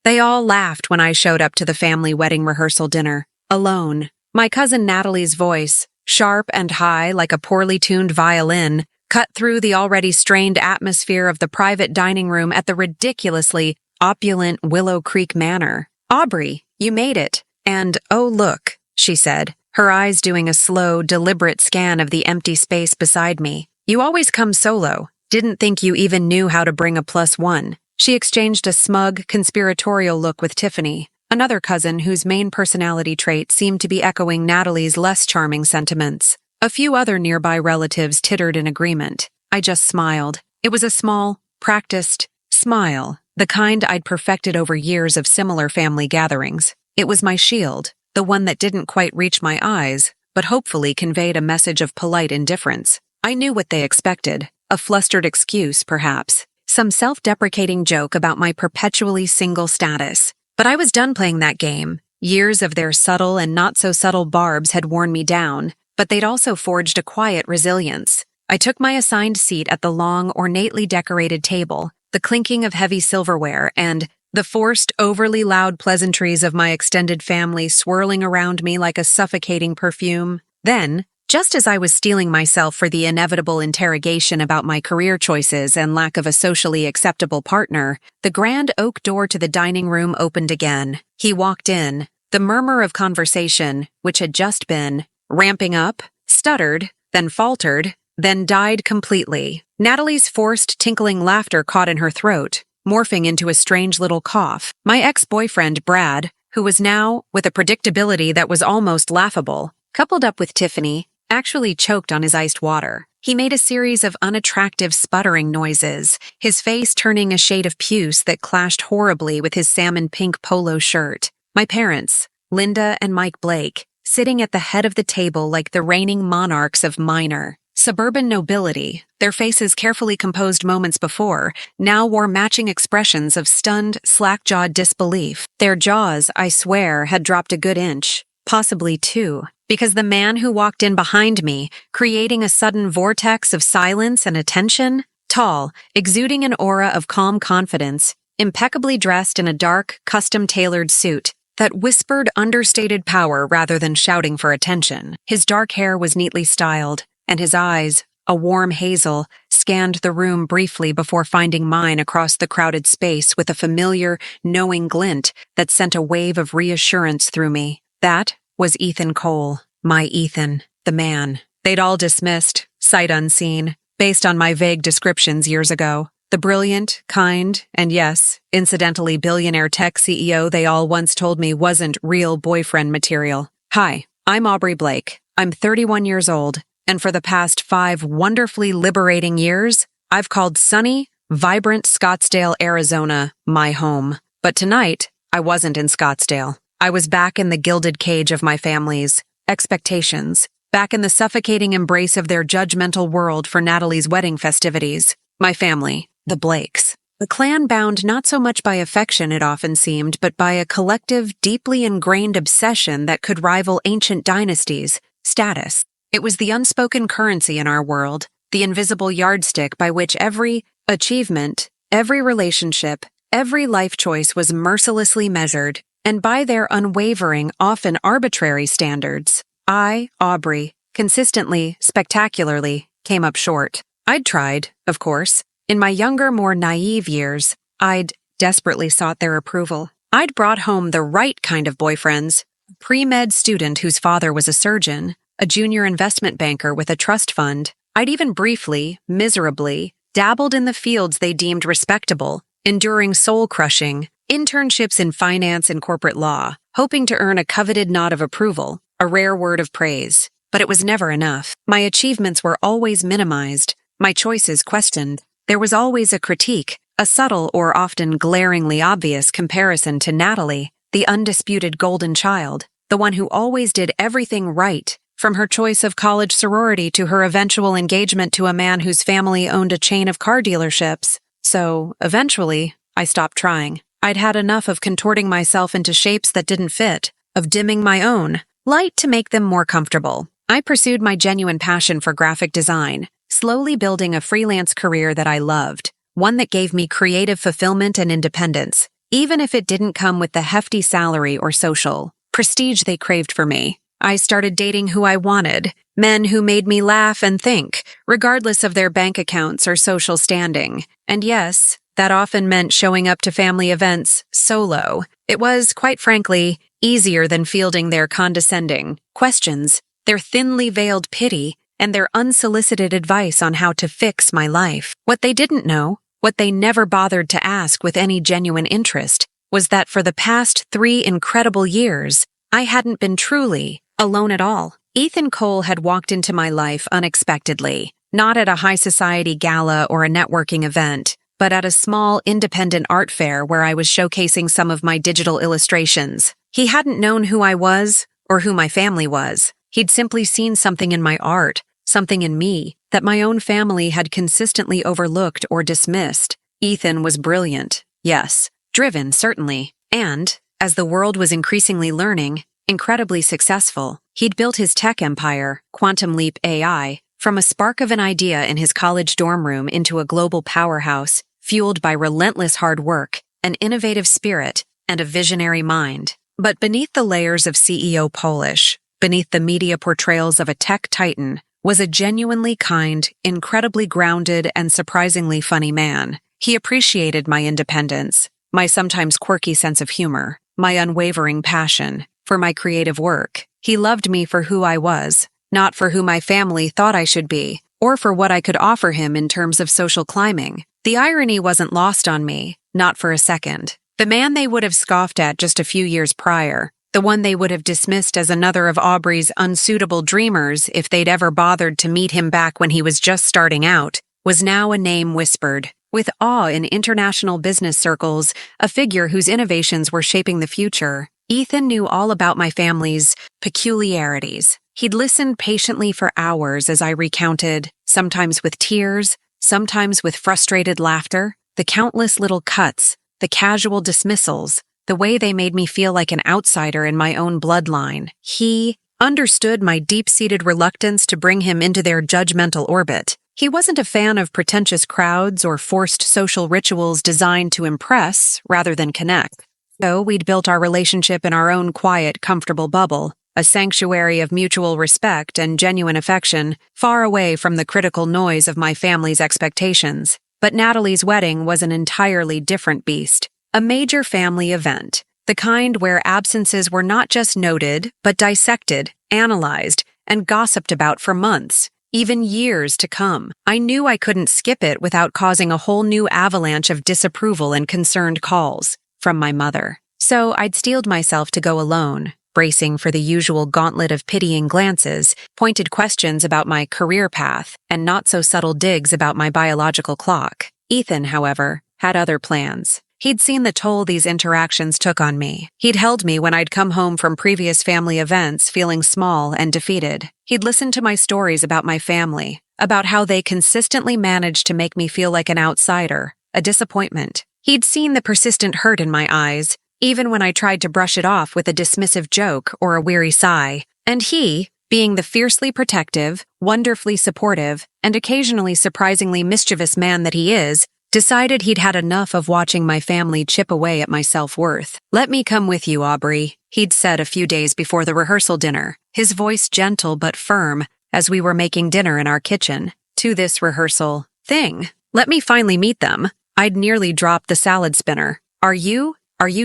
They all laughed when I showed up to the family wedding rehearsal dinner, alone. My cousin Natalie's voice, sharp and high like a poorly tuned violin, cut through the already strained atmosphere of the private dining room at the ridiculously opulent Willow Creek Manor. "Aubrey, you made it. And, oh look," she said, her eyes doing a slow, deliberate scan of the empty space beside me. "You always come solo. Didn't think you even knew how to bring a +1. She exchanged a smug, conspiratorial look with Tiffany, another cousin whose main personality trait seemed to be echoing Natalie's less charming sentiments. A few other nearby relatives tittered in agreement. I just smiled. It was a small, practiced smile, the kind I'd perfected over years of similar family gatherings. It was my shield, the one that didn't quite reach my eyes, but hopefully conveyed a message of polite indifference. I knew what they expected, a flustered excuse, perhaps, some self-deprecating joke about my perpetually single status. But I was done playing that game. Years of their subtle and not-so-subtle barbs had worn me down, but they'd also forged a quiet resilience. I took my assigned seat at the long, ornately decorated table, the clinking of heavy silverware and the forced, overly loud pleasantries of my extended family swirling around me like a suffocating perfume. Then, just as I was steeling myself for the inevitable interrogation about my career choices and lack of a socially acceptable partner, the grand oak door to the dining room opened again. He walked in. The murmur of conversation, which had just been ramping up, stuttered, then faltered, then died completely. Natalie's forced, tinkling laughter caught in her throat, morphing into a strange little cough. My ex-boyfriend, Brad, who was now, with a predictability that was almost laughable, coupled up with Tiffany, actually choked on his iced water. He made a series of unattractive sputtering noises, his face turning a shade of puce that clashed horribly with his salmon-pink polo shirt. My parents, Linda and Mike Blake, sitting at the head of the table like the reigning monarchs of minor, suburban nobility, their faces carefully composed moments before, now wore matching expressions of stunned, slack-jawed disbelief. Their jaws, I swear, had dropped a good inch, possibly 2, because the man who walked in behind me, creating a sudden vortex of silence and attention, tall, exuding an aura of calm confidence, impeccably dressed in a dark, custom-tailored suit, that whispered understated power rather than shouting for attention. His dark hair was neatly styled, and his eyes, a warm hazel, scanned the room briefly before finding mine across the crowded space with a familiar, knowing glint that sent a wave of reassurance through me. That was Ethan Cole, my Ethan, the man. They'd all dismissed, sight unseen, based on my vague descriptions years ago. The brilliant, kind, and yes, incidentally billionaire tech CEO they all once told me wasn't real boyfriend material. Hi, I'm Aubrey Blake. I'm 31 years old, and for the past 5 wonderfully liberating years, I've called sunny, vibrant Scottsdale, Arizona, my home. But tonight, I wasn't in Scottsdale. I was back in the gilded cage of my family's expectations, back in the suffocating embrace of their judgmental world for Natalie's wedding festivities. My family. The Blakes. The clan bound not so much by affection, it often seemed, but by a collective, deeply ingrained obsession that could rival ancient dynasties, status. It was the unspoken currency in our world, the invisible yardstick by which every achievement, every relationship, every life choice was mercilessly measured, and by their unwavering, often arbitrary standards, I, Aubrey, consistently, spectacularly, came up short. I'd tried, of course. In my younger, more naive years, I'd desperately sought their approval. I'd brought home the right kind of boyfriends, a pre-med student whose father was a surgeon, a junior investment banker with a trust fund. I'd even briefly, miserably, dabbled in the fields they deemed respectable, enduring soul-crushing, internships in finance and corporate law, hoping to earn a coveted nod of approval, a rare word of praise. But it was never enough. My achievements were always minimized, my choices questioned. There was always a critique, a subtle or often glaringly obvious comparison to Natalie, the undisputed golden child, the one who always did everything right, from her choice of college sorority to her eventual engagement to a man whose family owned a chain of car dealerships. So, eventually, I stopped trying. I'd had enough of contorting myself into shapes that didn't fit, of dimming my own light to make them more comfortable. I pursued my genuine passion for graphic design, slowly building a freelance career that I loved, one that gave me creative fulfillment and independence. even if it didn't come with the hefty salary or social prestige they craved for me. I started dating who I wanted, men who made me laugh and think, regardless of their bank accounts or social standing. And yes, that often meant showing up to family events solo. It was, quite frankly, easier than fielding their condescending questions, their thinly veiled pity, and their unsolicited advice on how to fix my life. What they didn't know, what they never bothered to ask with any genuine interest, was that for the past 3 incredible years, I hadn't been truly alone at all. Ethan Cole had walked into my life unexpectedly, not at a high society gala or a networking event, but at a small independent art fair where I was showcasing some of my digital illustrations. He hadn't known who I was or who my family was. He'd simply seen something in my art, something in me, that my own family had consistently overlooked or dismissed. Ethan was brilliant, yes, driven, certainly, and, as the world was increasingly learning, incredibly successful. He'd built his tech empire, Quantum Leap AI, from a spark of an idea in his college dorm room into a global powerhouse, fueled by relentless hard work, an innovative spirit, and a visionary mind. But beneath the layers of CEO polish, beneath the media portrayals of a tech titan, was a genuinely kind, incredibly grounded, and surprisingly funny man. He appreciated my independence, my sometimes quirky sense of humor, my unwavering passion for my creative work. He loved me for who I was, not for who my family thought I should be, or for what I could offer him in terms of social climbing. The irony wasn't lost on me, not for a second. The man they would have scoffed at just a few years prior, the one they would have dismissed as another of Aubrey's unsuitable dreamers if they'd ever bothered to meet him back when he was just starting out, was now a name whispered, with awe in international business circles, a figure whose innovations were shaping the future. Ethan knew all about my family's peculiarities. He'd listened patiently for hours as I recounted, sometimes with tears, sometimes with frustrated laughter, the countless little cuts, the casual dismissals, the way they made me feel like an outsider in my own bloodline. He understood my deep-seated reluctance to bring him into their judgmental orbit. He wasn't a fan of pretentious crowds or forced social rituals designed to impress rather than connect. So we'd built our relationship in our own quiet, comfortable bubble, a sanctuary of mutual respect and genuine affection, far away from the critical noise of my family's expectations. But Natalie's wedding was an entirely different beast. A major family event, the kind where absences were not just noted, but dissected, analyzed, and gossiped about for months, even years to come. I knew I couldn't skip it without causing a whole new avalanche of disapproval and concerned calls from my mother. So I'd steeled myself to go alone, bracing for the usual gauntlet of pitying glances, pointed questions about my career path, and not-so-subtle digs about my biological clock. Ethan, however, had other plans. He'd seen the toll these interactions took on me. He'd held me when I'd come home from previous family events feeling small and defeated. He'd listened to my stories about my family, about how they consistently managed to make me feel like an outsider, a disappointment. He'd seen the persistent hurt in my eyes, even when I tried to brush it off with a dismissive joke or a weary sigh. And he, being the fiercely protective, wonderfully supportive, and occasionally surprisingly mischievous man that he is, decided he'd had enough of watching my family chip away at my self-worth. "Let me come with you, Aubrey," he'd said a few days before the rehearsal dinner, his voice gentle but firm as we were making dinner in our kitchen. "To this rehearsal thing. Let me finally meet them." I'd nearly dropped the salad spinner. Are you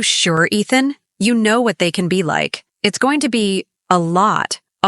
sure, Ethan? You know what they can be like. It's going to be a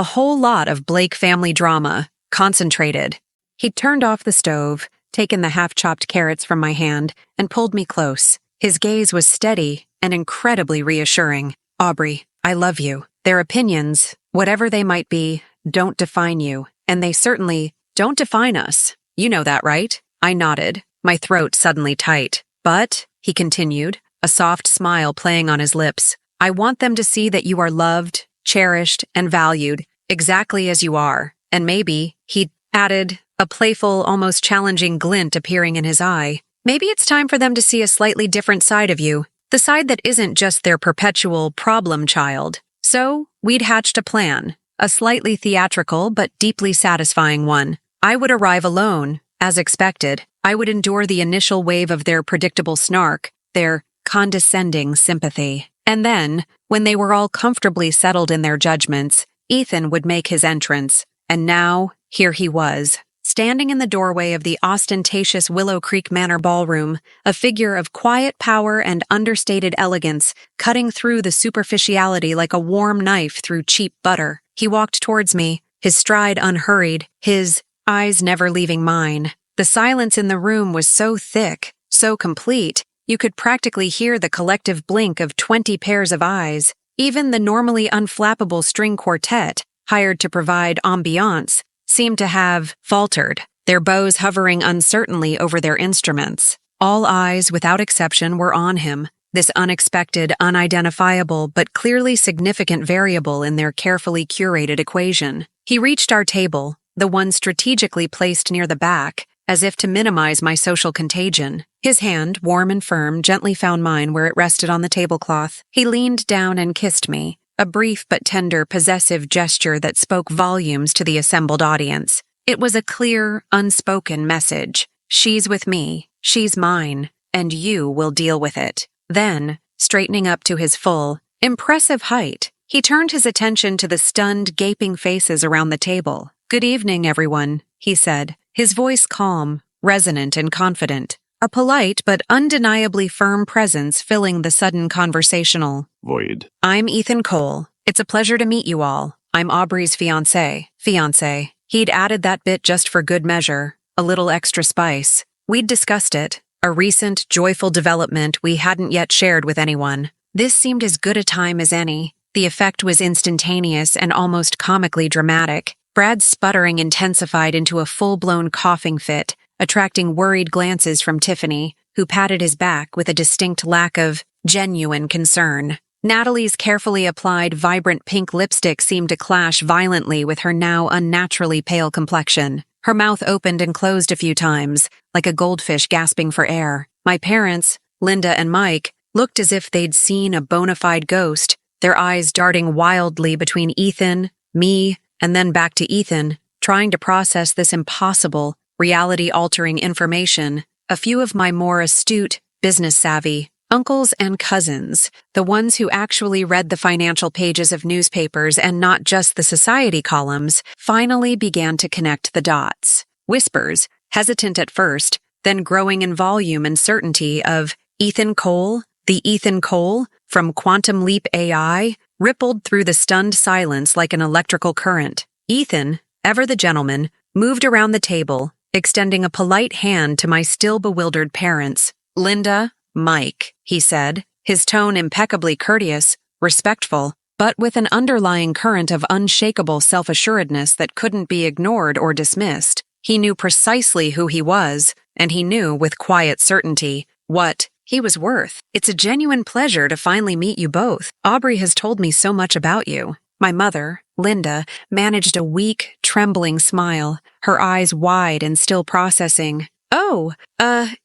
whole lot of Blake family drama, concentrated." He turned off the stove, taken the half-chopped carrots from my hand, and pulled me close. His gaze was steady and incredibly reassuring. "Aubrey, I love you. Their opinions, whatever they might be, don't define you, and they certainly don't define us. You know that, right?" I nodded, my throat suddenly tight. "But," he continued, a soft smile playing on his lips, "I want them to see that you are loved, cherished, and valued, exactly as you are. And maybe," he added, a playful, almost challenging glint appearing in his eye, "maybe it's time for them to see a slightly different side of you, the side that isn't just their perpetual problem child." So, we'd hatched a plan, a slightly theatrical but deeply satisfying one. I would arrive alone, as expected. I would endure the initial wave of their predictable snark, their condescending sympathy. And then, when they were all comfortably settled in their judgments, Ethan would make his entrance. And now, here he was, standing in the doorway of the ostentatious Willow Creek Manor ballroom, a figure of quiet power and understated elegance, cutting through the superficiality like a warm knife through cheap butter. He walked towards me, his stride unhurried, his eyes never leaving mine. The silence in the room was so thick, so complete, you could practically hear the collective blink of 20 pairs of eyes. Even the normally unflappable string quartet, hired to provide ambiance, seemed to have faltered, their bows hovering uncertainly over their instruments. All eyes, without exception, were on him, this unexpected, unidentifiable, but clearly significant variable in their carefully curated equation. He reached our table, the one strategically placed near the back, as if to minimize my social contagion. His hand, warm and firm, gently found mine where it rested on the tablecloth. He leaned down and kissed me, a brief but tender, possessive gesture that spoke volumes to the assembled audience. It was a clear, unspoken message. She's with me, she's mine, and you will deal with it. Then, straightening up to his full, impressive height, he turned his attention to the stunned, gaping faces around the table. "Good evening, everyone," he said, his voice calm, resonant and confident, a polite but undeniably firm presence filling the sudden conversational void. "I'm Ethan Cole. It's a pleasure to meet you all. I'm Aubrey's fiancé. He'd added that bit just for good measure, a little extra spice. We'd discussed it, a recent, joyful development we hadn't yet shared with anyone. This seemed as good a time as any. The effect was instantaneous and almost comically dramatic. Brad's sputtering intensified into a full-blown coughing fit, attracting worried glances from Tiffany, who patted his back with a distinct lack of genuine concern. Natalie's carefully applied, vibrant pink lipstick seemed to clash violently with her now unnaturally pale complexion. Her mouth opened and closed a few times, like a goldfish gasping for air. My parents, Linda and Mike, looked as if they'd seen a bona fide ghost, their eyes darting wildly between Ethan, me, and then back to Ethan, trying to process this impossible, reality-altering information. A few of my more astute, business-savvy uncles and cousins, the ones who actually read the financial pages of newspapers and not just the society columns, finally began to connect the dots. Whispers, hesitant at first, then growing in volume and certainty of Ethan Cole, the Ethan Cole from Quantum Leap AI, rippled through the stunned silence like an electrical current. Ethan, ever the gentleman, moved around the table, extending a polite hand to my still bewildered parents. "Linda, Mike," he said, his tone impeccably courteous, respectful, but with an underlying current of unshakable self-assuredness that couldn't be ignored or dismissed. He knew precisely who he was, and he knew with quiet certainty what he was worth. "It's a genuine pleasure to finally meet you both. Aubrey has told me so much about you." My mother, Linda, managed a weak, trembling smile, her eyes wide and still processing. "Oh,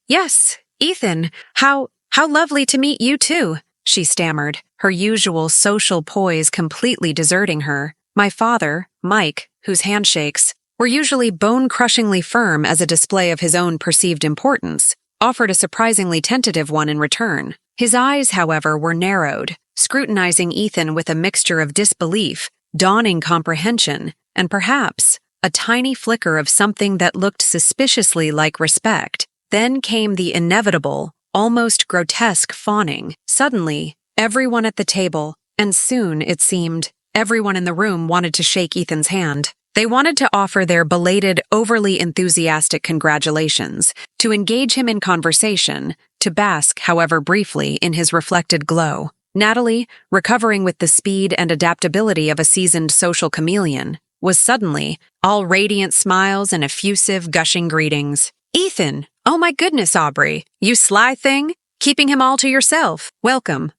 yes, Ethan, how lovely to meet you too," she stammered, her usual social poise completely deserting her. My father, Mike, whose handshakes were usually bone-crushingly firm as a display of his own perceived importance, offered a surprisingly tentative one in return. His eyes, however, were narrowed, scrutinizing Ethan with a mixture of disbelief, dawning comprehension, and perhaps a tiny flicker of something that looked suspiciously like respect. Then came the inevitable, almost grotesque fawning. Suddenly, everyone at the table, and soon, it seemed, everyone in the room wanted to shake Ethan's hand. They wanted to offer their belated, overly enthusiastic congratulations, to engage him in conversation, to bask, however briefly, in his reflected glow. Natalie, recovering with the speed and adaptability of a seasoned social chameleon, was suddenly all radiant smiles and effusive, gushing greetings. "Ethan! Oh my goodness, Aubrey! You sly thing! Keeping him all to yourself! Welcome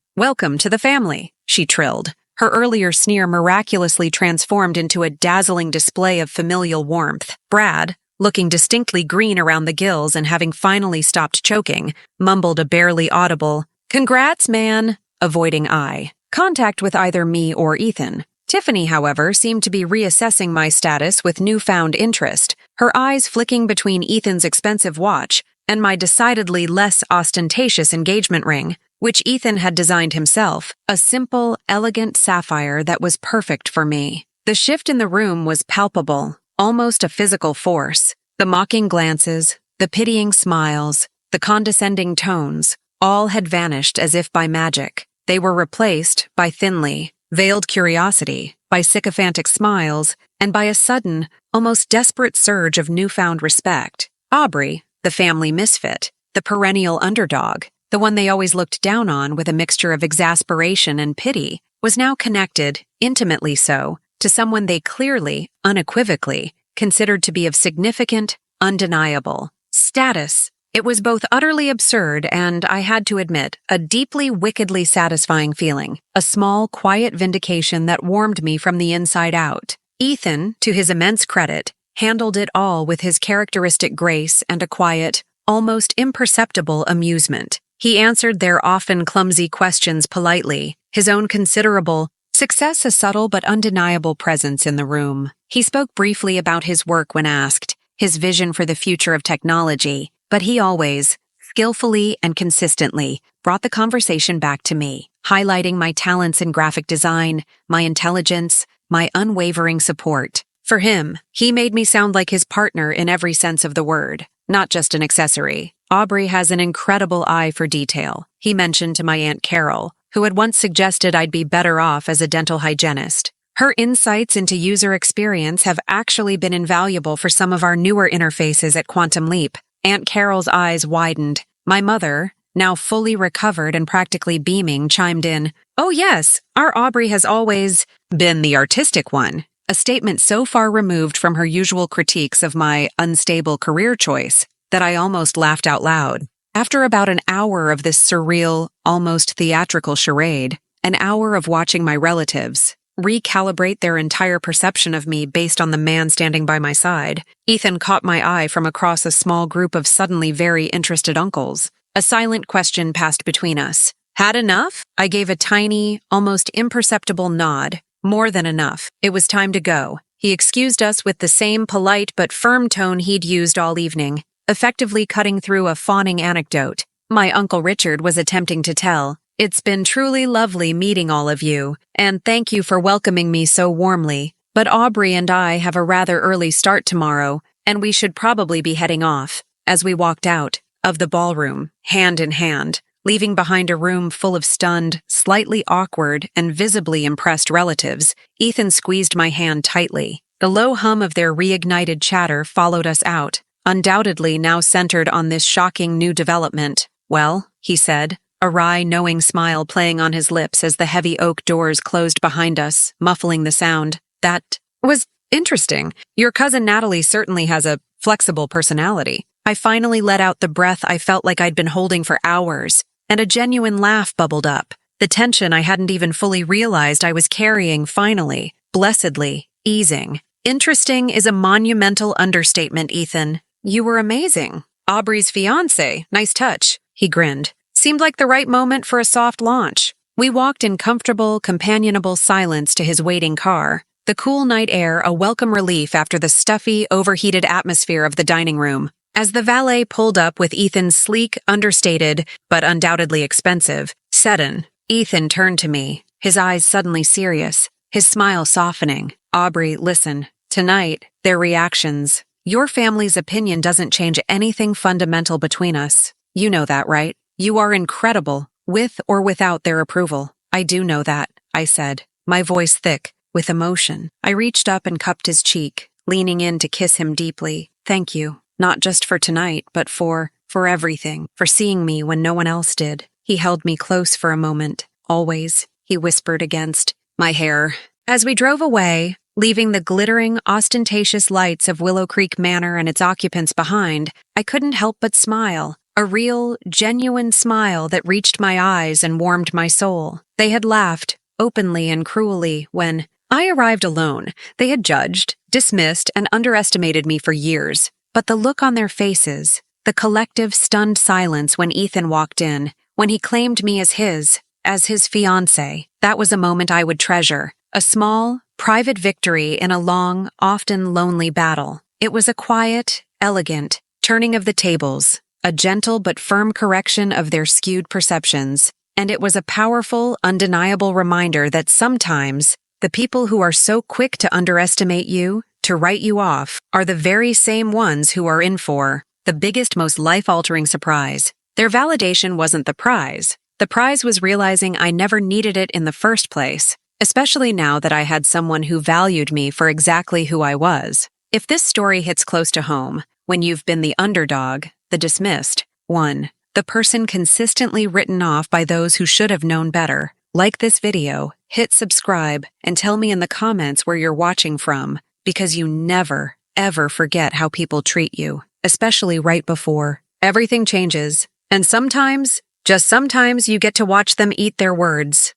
to the family," she trilled, her earlier sneer miraculously transformed into a dazzling display of familial warmth. Brad, looking distinctly green around the gills and having finally stopped choking, mumbled a barely audible, "Congrats, man," avoiding eye contact with either me or Ethan. Tiffany, however, seemed to be reassessing my status with newfound interest, her eyes flicking between Ethan's expensive watch and my decidedly less ostentatious engagement ring, which Ethan had designed himself, a simple, elegant sapphire that was perfect for me. The shift in the room was palpable, almost a physical force. The mocking glances, the pitying smiles, the condescending tones, all had vanished as if by magic. They were replaced by thinly veiled curiosity, by sycophantic smiles, and by a sudden, almost desperate surge of newfound respect. Aubrey, the family misfit, the perennial underdog, the one they always looked down on with a mixture of exasperation and pity, was now connected, intimately so, to someone they clearly, unequivocally, considered to be of significant, undeniable status. It was both utterly absurd and, I had to admit, a deeply, wickedly satisfying feeling, a small, quiet vindication that warmed me from the inside out. Ethan, to his immense credit, handled it all with his characteristic grace and a quiet, almost imperceptible amusement. He answered their often clumsy questions politely, his own considerable success a subtle but undeniable presence in the room. He spoke briefly about his work when asked, his vision for the future of technology, but he always, skillfully and consistently, brought the conversation back to me, highlighting my talents in graphic design, my intelligence, my unwavering support. For him, he made me sound like his partner in every sense of the word, not just an accessory. Aubrey has an incredible eye for detail, he mentioned to my Aunt Carol, who had once suggested I'd be better off as a dental hygienist. Her insights into user experience have actually been invaluable for some of our newer interfaces at Quantum Leap. Aunt Carol's eyes widened. My mother, now fully recovered and practically beaming, chimed in, "Oh yes, our Aubrey has always been the artistic one," a statement so far removed from her usual critiques of my unstable career choice that I almost laughed out loud. After about an hour of this surreal, almost theatrical charade, an hour of watching my relatives recalibrate their entire perception of me based on the man standing by my side, Ethan caught my eye from across a small group of suddenly very interested uncles. A silent question passed between us. Had enough? I gave a tiny, almost imperceptible nod. More than enough. It was time to go. He excused us with the same polite but firm tone he'd used all evening, effectively cutting through a fawning anecdote my Uncle Richard was attempting to tell. "It's been truly lovely meeting all of you, and thank you for welcoming me so warmly, but Aubrey and I have a rather early start tomorrow, and we should probably be heading off." As we walked out of the ballroom, hand in hand, leaving behind a room full of stunned, slightly awkward, and visibly impressed relatives, Ethan squeezed my hand tightly. The low hum of their reignited chatter followed us out, undoubtedly now centered on this shocking new development. "Well," he said, a wry, knowing smile playing on his lips as the heavy oak doors closed behind us, muffling the sound. "That was interesting. Your cousin Natalie certainly has a flexible personality." I finally let out the breath I felt like I'd been holding for hours, and a genuine laugh bubbled up. The tension I hadn't even fully realized I was carrying finally, blessedly, easing. "Interesting is a monumental understatement, Ethan. You were amazing. Aubrey's fiancé, nice touch," he grinned. "Seemed like the right moment for a soft launch." We walked in comfortable, companionable silence to his waiting car, the cool night air a welcome relief after the stuffy, overheated atmosphere of the dining room. As the valet pulled up with Ethan's sleek, understated, but undoubtedly expensive sedan, Ethan turned to me, his eyes suddenly serious, his smile softening. "Aubrey, listen. Tonight, their reactions. Your family's opinion doesn't change anything fundamental between us. You know that, right? You are incredible, with or without their approval." "I do know that," I said, my voice thick with emotion. I reached up and cupped his cheek, leaning in to kiss him deeply. "Thank you, not just for tonight, but for everything, for seeing me when no one else did." He held me close for a moment. "Always," he whispered against my hair. As we drove away, leaving the glittering, ostentatious lights of Willow Creek Manor and its occupants behind, I couldn't help but smile. A real, genuine smile that reached my eyes and warmed my soul. They had laughed, openly and cruelly, when I arrived alone. They had judged, dismissed, and underestimated me for years. But the look on their faces, the collective stunned silence when Ethan walked in, when he claimed me as his fiancé, that was a moment I would treasure. A small, private victory in a long, often lonely battle. It was a quiet, elegant turning of the tables, a gentle but firm correction of their skewed perceptions, And it was a powerful, undeniable reminder that sometimes the people who are so quick to underestimate you, to write you off, are the very same ones who are in for the biggest, most life-altering surprise. Their validation wasn't the prize. The prize was realizing I never needed it in the first place, especially now that I had someone who valued me for exactly who I was. If this story hits close to home, when you've been the underdog, the dismissed one, the person consistently written off by those who should have known better, like this video, hit subscribe, and tell me in the comments where you're watching from, because you never, ever forget how people treat you, especially right before everything changes. And sometimes, just sometimes, you get to watch them eat their words.